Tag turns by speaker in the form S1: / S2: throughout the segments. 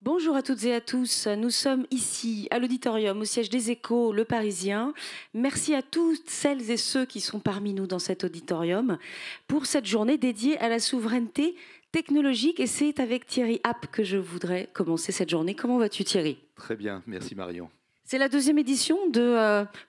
S1: Bonjour à toutes et à tous, nous sommes ici à l'auditorium au siège des Échos, le Parisien. Merci à toutes celles et ceux qui sont parmi nous dans cet auditorium pour cette journée dédiée à la souveraineté technologique. Et c'est avec Thierry App que je voudrais commencer cette journée. Comment vas-tu Thierry?
S2: Très bien, merci Marion.
S1: C'est la deuxième édition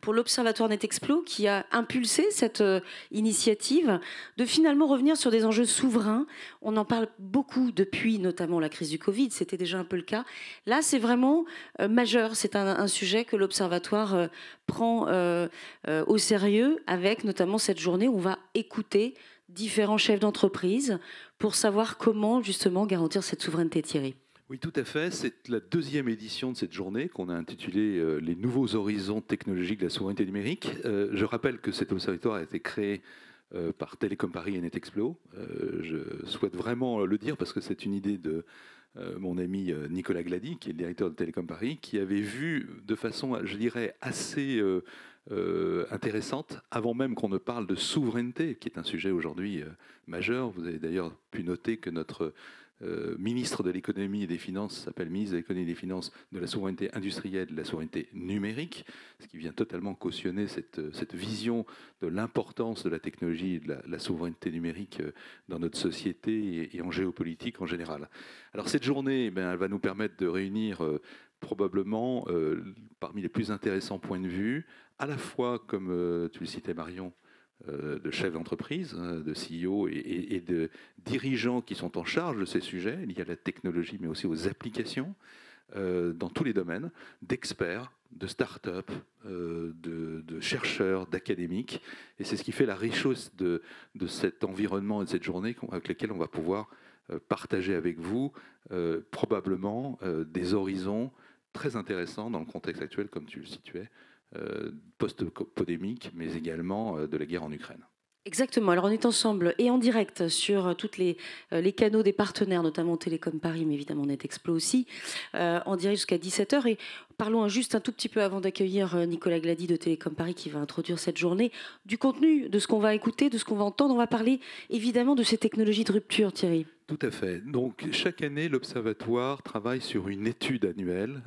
S1: pour l'Observatoire NetExplo qui a impulsé cette initiative de finalement revenir sur des enjeux souverains. On en parle beaucoup depuis notamment la crise du Covid, c'était déjà un peu le cas. Là, c'est vraiment majeur, c'est un sujet que l'Observatoire prend au sérieux avec notamment cette journée où on va écouter différents chefs d'entreprise pour savoir comment justement garantir cette souveraineté, Thierry.
S2: Oui, tout à fait. C'est la deuxième édition de cette journée qu'on a intitulée Les nouveaux horizons technologiques de la souveraineté numérique. Je rappelle que cet observatoire a été créé par Télécom Paris et NetExplo. Je souhaite vraiment le dire parce que c'est une idée de mon ami Nicolas Glady, qui est le directeur de Télécom Paris, qui avait vu de façon, je dirais, assez intéressante, avant même qu'on ne parle de souveraineté, qui est un sujet aujourd'hui majeur. Vous avez d'ailleurs pu noter que notre ministre de l'économie et des finances s'appelle ministre de l'économie et des finances de la souveraineté industrielle, de la souveraineté numérique, ce qui vient totalement cautionner cette vision de l'importance de la technologie et de la souveraineté numérique dans notre société et en géopolitique en général. Alors cette journée, elle va nous permettre de réunir probablement parmi les plus intéressants points de vue, à la fois, comme tu le citais Marion, de chefs d'entreprise, de CEO et de dirigeants qui sont en charge de ces sujets liés à la technologie, mais aussi aux applications, dans tous les domaines, d'experts, de start-up, de chercheurs, d'académiques. Et c'est ce qui fait la richesse de cet environnement et de cette journée avec laquelle on va pouvoir partager avec vous probablement des horizons très intéressants dans le contexte actuel, comme tu le situais, post-pandémique, mais également de la guerre en Ukraine.
S1: Exactement. Alors on est ensemble et en direct sur tous les canaux des partenaires, notamment Télécom Paris, mais évidemment NetExplo aussi, en direct jusqu'à 17h. Et parlons juste un tout petit peu avant d'accueillir Nicolas Glady de Télécom Paris qui va introduire cette journée, du contenu, de ce qu'on va écouter, de ce qu'on va entendre. On va parler évidemment de ces technologies de rupture, Thierry.
S2: Tout à fait. Donc, chaque année, l'Observatoire travaille sur une étude annuelle.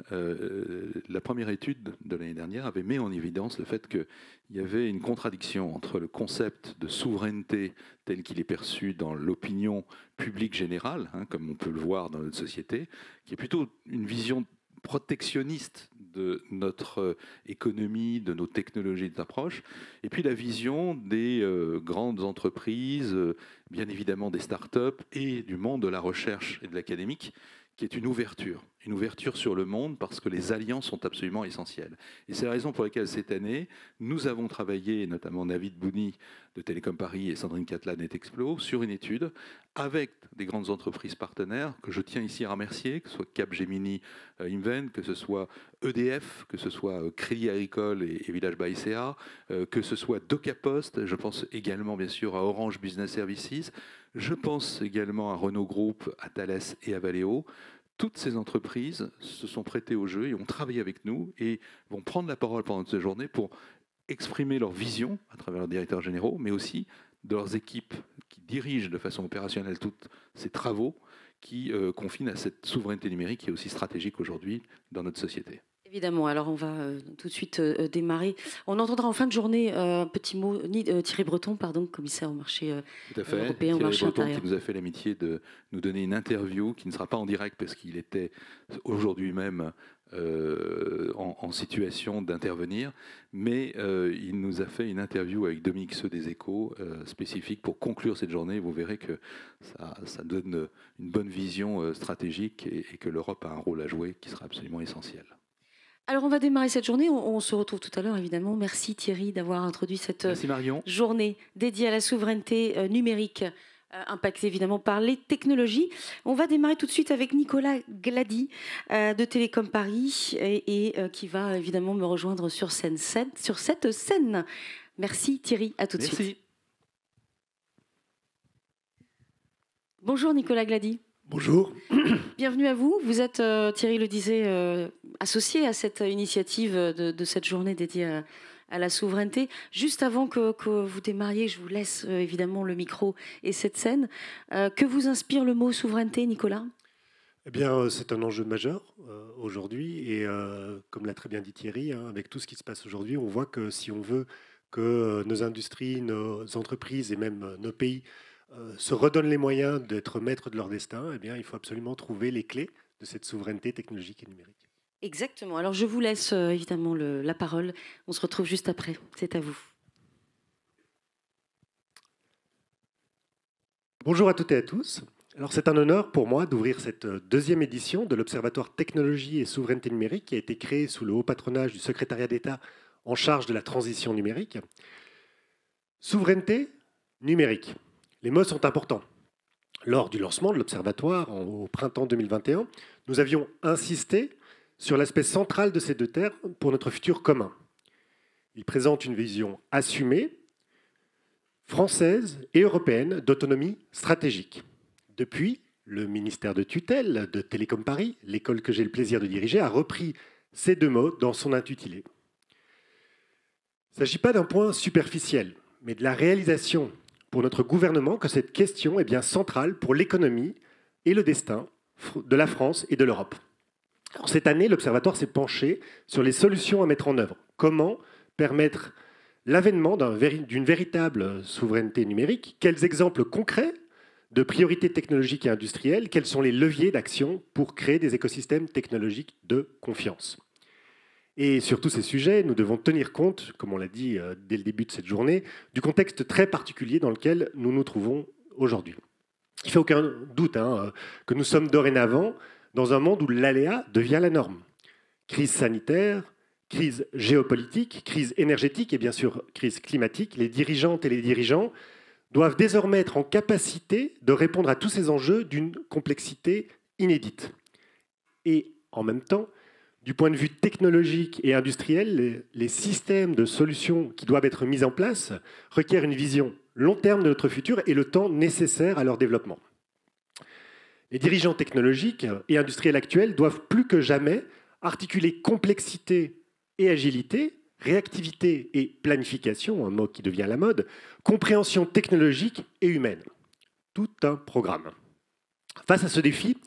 S2: La première étude de l'année dernière avait mis en évidence le fait qu'il y avait une contradiction entre le concept de souveraineté tel qu'il est perçu dans l'opinion publique générale, comme on peut le voir dans notre société, qui est plutôt une vision protectionniste de notre économie, de nos technologies d'approche, et puis la vision des grandes entreprises, bien évidemment des startups et du monde de la recherche et de l'académique, qui est une ouverture sur le monde parce que les alliances sont absolument essentielles. Et c'est la raison pour laquelle cette année, nous avons travaillé, notamment Navid Bouni de Télécom Paris et Sandrine Catla de NetExplo, sur une étude avec des grandes entreprises partenaires que je tiens ici à remercier, que ce soit Capgemini Invent, que ce soit EDF, que ce soit Crédit Agricole et Village Baïséa, que ce soit DocaPost, je pense également bien sûr à Orange Business Services, je pense également à Renault Group, à Thales et à Valeo. Toutes ces entreprises se sont prêtées au jeu et ont travaillé avec nous et vont prendre la parole pendant cette journée pour exprimer leur vision à travers leurs directeurs généraux, mais aussi de leurs équipes qui dirigent de façon opérationnelle tous ces travaux qui confinent à cette souveraineté numérique qui est aussi stratégique aujourd'hui dans notre société.
S1: Évidemment, alors on va tout de suite démarrer. On entendra en fin de journée un petit mot, Thierry Breton, pardon, commissaire au marché européen, au marché
S2: Breton
S1: intérieur.
S2: qui nous a fait l'amitié de nous donner une interview qui ne sera pas en direct parce qu'il était aujourd'hui même en situation d'intervenir, mais il nous a fait une interview avec Dominique Seux des Échos spécifique pour conclure cette journée. Vous verrez que ça donne une bonne vision stratégique et que l'Europe a un rôle à jouer qui sera absolument essentiel.
S1: Alors, on va démarrer cette journée. On se retrouve tout à l'heure, évidemment. Merci Thierry d'avoir introduit cette journée dédiée à la souveraineté numérique, impactée évidemment par les technologies. On va démarrer tout de suite avec Nicolas Glady de Télécom Paris et qui va évidemment me rejoindre sur cette scène. Merci Thierry, à tout de suite. Bonjour Nicolas Glady.
S3: Bonjour.
S1: Bienvenue à vous. Vous êtes, Thierry le disait, associé à cette initiative de cette journée dédiée à la souveraineté. Juste avant que vous démarriez, je vous laisse évidemment le micro et cette scène. Que vous inspire le mot souveraineté, Nicolas ?
S3: Eh bien, c'est un enjeu majeur aujourd'hui. Et comme l'a très bien dit Thierry, hein, avec tout ce qui se passe aujourd'hui, on voit que si on veut que nos industries, nos entreprises et même nos pays se redonnent les moyens d'être maîtres de leur destin, eh bien, il faut absolument trouver les clés de cette souveraineté technologique et numérique.
S1: Exactement. Alors je vous laisse évidemment la parole. On se retrouve juste après. C'est à vous.
S3: Bonjour à toutes et à tous. Alors c'est un honneur pour moi d'ouvrir cette deuxième édition de l'Observatoire Technologie et Souveraineté Numérique qui a été créé sous le haut patronage du secrétariat d'État en charge de la transition numérique. Souveraineté numérique. Les mots sont importants. Lors du lancement de l'Observatoire au printemps 2021, nous avions insisté sur l'aspect central de ces deux termes pour notre futur commun. Ils présentent une vision assumée, française et européenne d'autonomie stratégique. Depuis, le ministère de tutelle de Télécom Paris, l'école que j'ai le plaisir de diriger, a repris ces deux mots dans son intitulé. Il ne s'agit pas d'un point superficiel, mais de la réalisation pour notre gouvernement que cette question est bien centrale pour l'économie et le destin de la France et de l'Europe. Alors, cette année, l'Observatoire s'est penché sur les solutions à mettre en œuvre. Comment permettre l'avènement d'une véritable souveraineté numérique? Quels exemples concrets de priorités technologiques et industrielles? Quels sont les leviers d'action pour créer des écosystèmes technologiques de confiance? Et sur tous ces sujets, nous devons tenir compte, comme on l'a dit dès le début de cette journée, du contexte très particulier dans lequel nous nous trouvons aujourd'hui. Il ne fait aucun doute que nous sommes dorénavant dans un monde où l'aléa devient la norme. Crise sanitaire, crise géopolitique, crise énergétique et bien sûr crise climatique. Les dirigeantes et les dirigeants doivent désormais être en capacité de répondre à tous ces enjeux d'une complexité inédite. Et en même temps, du point de vue technologique et industriel, les systèmes de solutions qui doivent être mis en place requièrent une vision long terme de notre futur et le temps nécessaire à leur développement. Les dirigeants technologiques et industriels actuels doivent plus que jamais articuler complexité et agilité, réactivité et planification, un mot qui devient la mode, compréhension technologique et humaine. Tout un programme. Face à ce défi,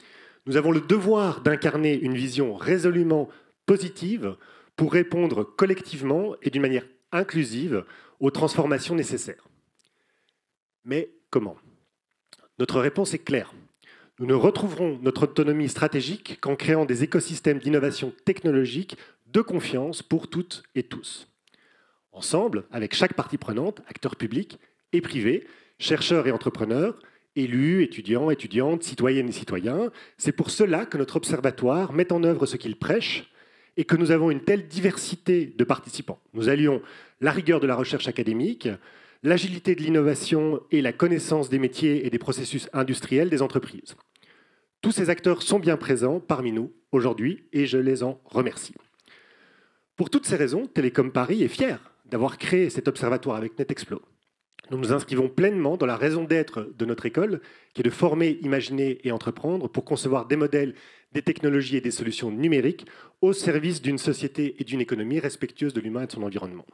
S3: nous avons le devoir d'incarner une vision résolument positive pour répondre collectivement et d'une manière inclusive aux transformations nécessaires. Mais comment? Notre réponse est claire. Nous ne retrouverons notre autonomie stratégique qu'en créant des écosystèmes d'innovation technologique de confiance pour toutes et tous. Ensemble, avec chaque partie prenante, acteurs publics et privés, chercheurs et entrepreneurs, élus, étudiants, étudiantes, citoyennes et citoyens, c'est pour cela que notre observatoire met en œuvre ce qu'il prêche et que nous avons une telle diversité de participants. Nous allions la rigueur de la recherche académique, l'agilité de l'innovation et la connaissance des métiers et des processus industriels des entreprises. Tous ces acteurs sont bien présents parmi nous aujourd'hui et je les en remercie. Pour toutes ces raisons, Télécom Paris est fier d'avoir créé cet observatoire avec NetExplo. Nous nous inscrivons pleinement dans la raison d'être de notre école, qui est de former, imaginer et entreprendre pour concevoir des modèles, des technologies et des solutions numériques au service d'une société et d'une économie respectueuse de l'humain et de son environnement.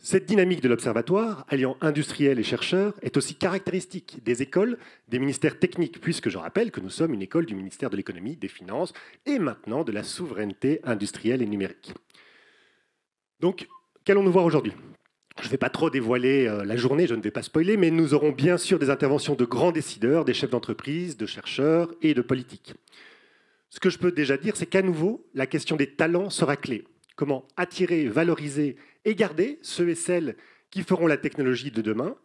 S3: Cette dynamique de l'Observatoire, alliant industriels et chercheurs, est aussi caractéristique des écoles, des ministères techniques, puisque je rappelle que nous sommes une école du ministère de l'économie, des finances et maintenant de la souveraineté industrielle et numérique. Donc, qu'allons-nous voir aujourd'hui? Je ne vais pas trop dévoiler la journée, je ne vais pas spoiler, mais nous aurons bien sûr des interventions de grands décideurs, des chefs d'entreprise, de chercheurs et de politiques. Ce que je peux déjà dire, c'est qu'à nouveau, la question des talents sera clé. Comment attirer, valoriser et garder ceux et celles qui feront la technologie de demain?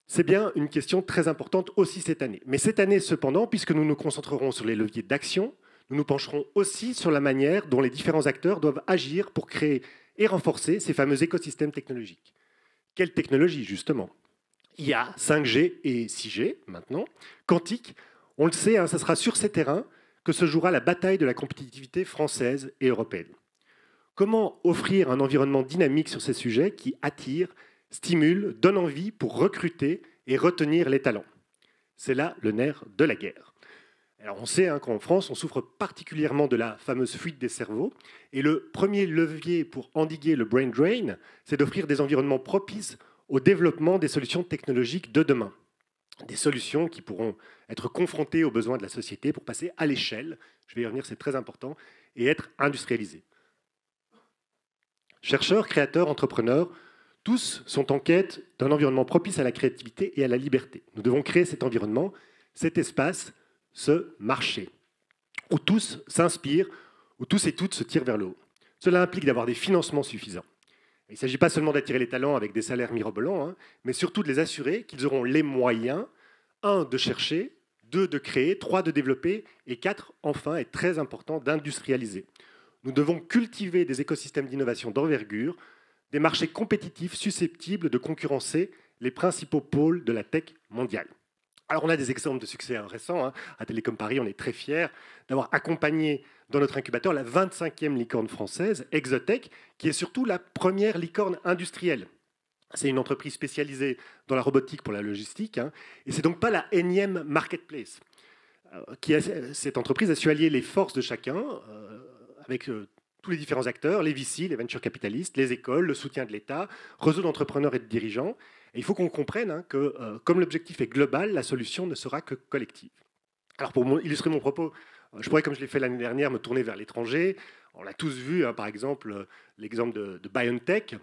S3: C'est bien une question très importante aussi cette année. Mais cette année, cependant, puisque nous nous concentrerons sur les leviers d'action, nous nous pencherons aussi sur la manière dont les différents acteurs doivent agir pour créer et renforcer ces fameux écosystèmes technologiques. Quelle technologie, justement? IA, 5G et 6G, maintenant. Quantique, on le sait, ce sera sur ces terrains que se jouera la bataille de la compétitivité française et européenne. Comment offrir un environnement dynamique sur ces sujets qui attire, stimule, donne envie pour recruter et retenir les talents? C'est là le nerf de la guerre. Alors on sait qu'en France, on souffre particulièrement de la fameuse fuite des cerveaux. Et le premier levier pour endiguer le brain drain, c'est d'offrir des environnements propices au développement des solutions technologiques de demain. des solutions qui pourront être confrontées aux besoins de la société pour passer à l'échelle, je vais y revenir, c'est très important, et être industrialisées. Chercheurs, créateurs, entrepreneurs, tous sont en quête d'un environnement propice à la créativité et à la liberté. Nous devons créer cet environnement, cet espace, ce marché, où tous s'inspirent, où tous et toutes se tirent vers le haut. Cela implique d'avoir des financements suffisants. Il ne s'agit pas seulement d'attirer les talents avec des salaires mirobolants, mais surtout de les assurer qu'ils auront les moyens, 1, de chercher, 2, de créer, 3, de développer, et 4, enfin, et très important, d'industrialiser. Nous devons cultiver des écosystèmes d'innovation d'envergure, des marchés compétitifs susceptibles de concurrencer les principaux pôles de la tech mondiale. Alors on a des exemples de succès récents. À Télécom Paris, on est très fiers d'avoir accompagné dans notre incubateur la 25e licorne française, Exotech, qui est surtout la première licorne industrielle. C'est une entreprise spécialisée dans la robotique pour la logistique, et c'est donc pas la énième marketplace. Cette entreprise a su allier les forces de chacun avec tous les différents acteurs, les VC, les venture capitalistes, les écoles, le soutien de l'État, réseau d'entrepreneurs et de dirigeants. Et il faut qu'on comprenne que, comme l'objectif est global, la solution ne sera que collective. Alors, pour illustrer mon propos, je pourrais, comme je l'ai fait l'année dernière, me tourner vers l'étranger. On l'a tous vu, par exemple, l'exemple de BioNTech.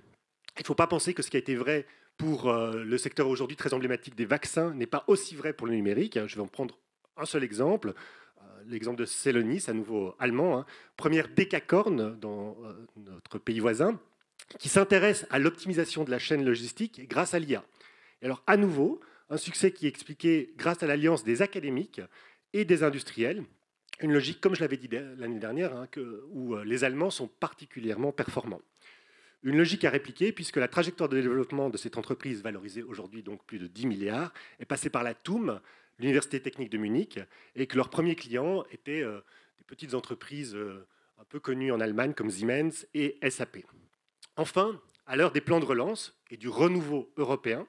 S3: Il ne faut pas penser que ce qui a été vrai pour le secteur aujourd'hui très emblématique des vaccins n'est pas aussi vrai pour le numérique. Je vais en prendre un seul exemple. L'exemple de Celonis, à nouveau allemand, première décacorne dans notre pays voisin, qui s'intéresse à l'optimisation de la chaîne logistique grâce à l'IA. Et alors, à nouveau, un succès qui est expliqué grâce à l'alliance des académiques et des industriels, une logique, comme je l'avais dit l'année dernière, où les Allemands sont particulièrement performants. Une logique à répliquer, puisque la trajectoire de développement de cette entreprise, valorisée aujourd'hui donc plus de 10 milliards, est passée par la TUM, l'Université technique de Munich, et que leurs premiers clients étaient des petites entreprises un peu connues en Allemagne comme Siemens et SAP. Enfin, à l'heure des plans de relance et du renouveau européen,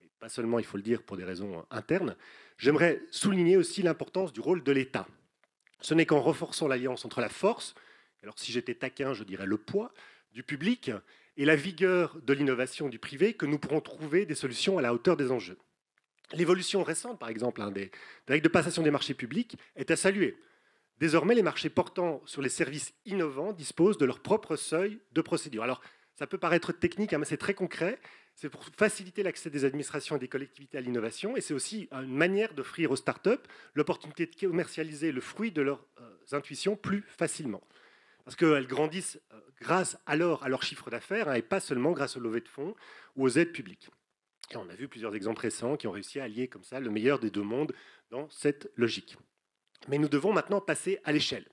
S3: et pas seulement, il faut le dire, pour des raisons internes, j'aimerais souligner aussi l'importance du rôle de l'État. Ce n'est qu'en renforçant l'alliance entre la force, alors si j'étais taquin, je dirais le poids, du public et la vigueur de l'innovation du privé que nous pourrons trouver des solutions à la hauteur des enjeux. L'évolution récente, par exemple, des règles de passation des marchés publics est à saluer. Désormais, les marchés portant sur les services innovants disposent de leur propre seuil de procédure. Alors, ça peut paraître technique, mais c'est très concret. C'est pour faciliter l'accès des administrations et des collectivités à l'innovation, et c'est aussi une manière d'offrir aux startups l'opportunité de commercialiser le fruit de leurs intuitions plus facilement. Parce qu'elles grandissent grâce alors à leur chiffre d'affaires, et pas seulement grâce aux levées de fonds ou aux aides publiques. Et on a vu plusieurs exemples récents qui ont réussi à allier comme ça le meilleur des deux mondes dans cette logique. Mais nous devons maintenant passer à l'échelle.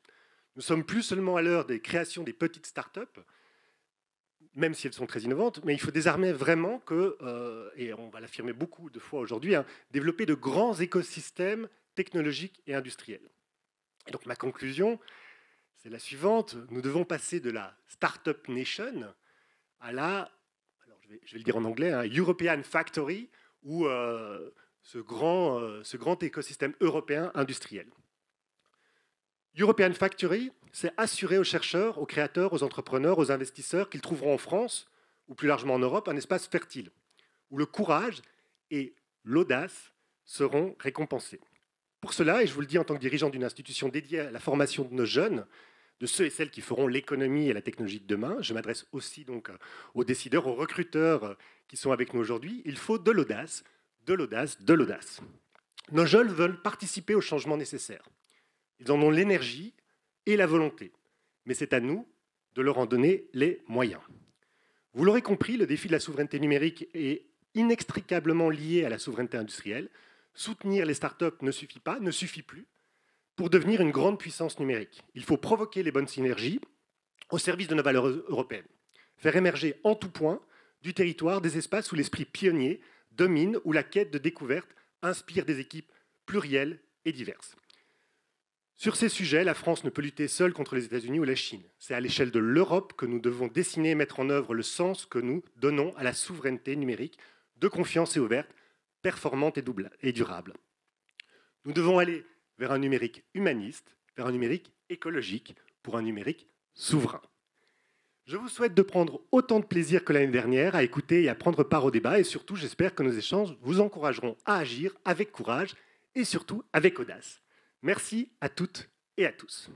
S3: Nous ne sommes plus seulement à l'heure des créations des petites startups, même si elles sont très innovantes, mais il faut désormais vraiment que, et on va l'affirmer beaucoup de fois aujourd'hui, développer de grands écosystèmes technologiques et industriels. Et donc ma conclusion, c'est la suivante. Nous devons passer de la Startup Nation à la, alors je vais le dire en anglais, European Factory, ou ce grand écosystème européen industriel. European Factory, c'est assurer aux chercheurs, aux créateurs, aux entrepreneurs, aux investisseurs qu'ils trouveront en France, ou plus largement en Europe, un espace fertile, où le courage et l'audace seront récompensés. Pour cela, et je vous le dis en tant que dirigeant d'une institution dédiée à la formation de nos jeunes, de ceux et celles qui feront l'économie et la technologie de demain, je m'adresse aussi donc aux décideurs, aux recruteurs qui sont avec nous aujourd'hui, il faut de l'audace, de l'audace, de l'audace. Nos jeunes veulent participer au changement nécessaire. Ils en ont l'énergie et la volonté, mais c'est à nous de leur en donner les moyens. Vous l'aurez compris, le défi de la souveraineté numérique est inextricablement lié à la souveraineté industrielle. Soutenir les startups ne suffit pas, ne suffit plus, pour devenir une grande puissance numérique. Il faut provoquer les bonnes synergies au service de nos valeurs européennes. Faire émerger en tout point du territoire des espaces où l'esprit pionnier domine, où la quête de découverte inspire des équipes plurielles et diverses. Sur ces sujets, la France ne peut lutter seule contre les États-Unis ou la Chine. C'est à l'échelle de l'Europe que nous devons dessiner et mettre en œuvre le sens que nous donnons à la souveraineté numérique, de confiance et ouverte, performante et durable. Nous devons aller vers un numérique humaniste, vers un numérique écologique, pour un numérique souverain. Je vous souhaite de prendre autant de plaisir que l'année dernière à écouter et à prendre part au débat. Et surtout, j'espère que nos échanges vous encourageront à agir avec courage et surtout avec audace. Merci à toutes et à tous.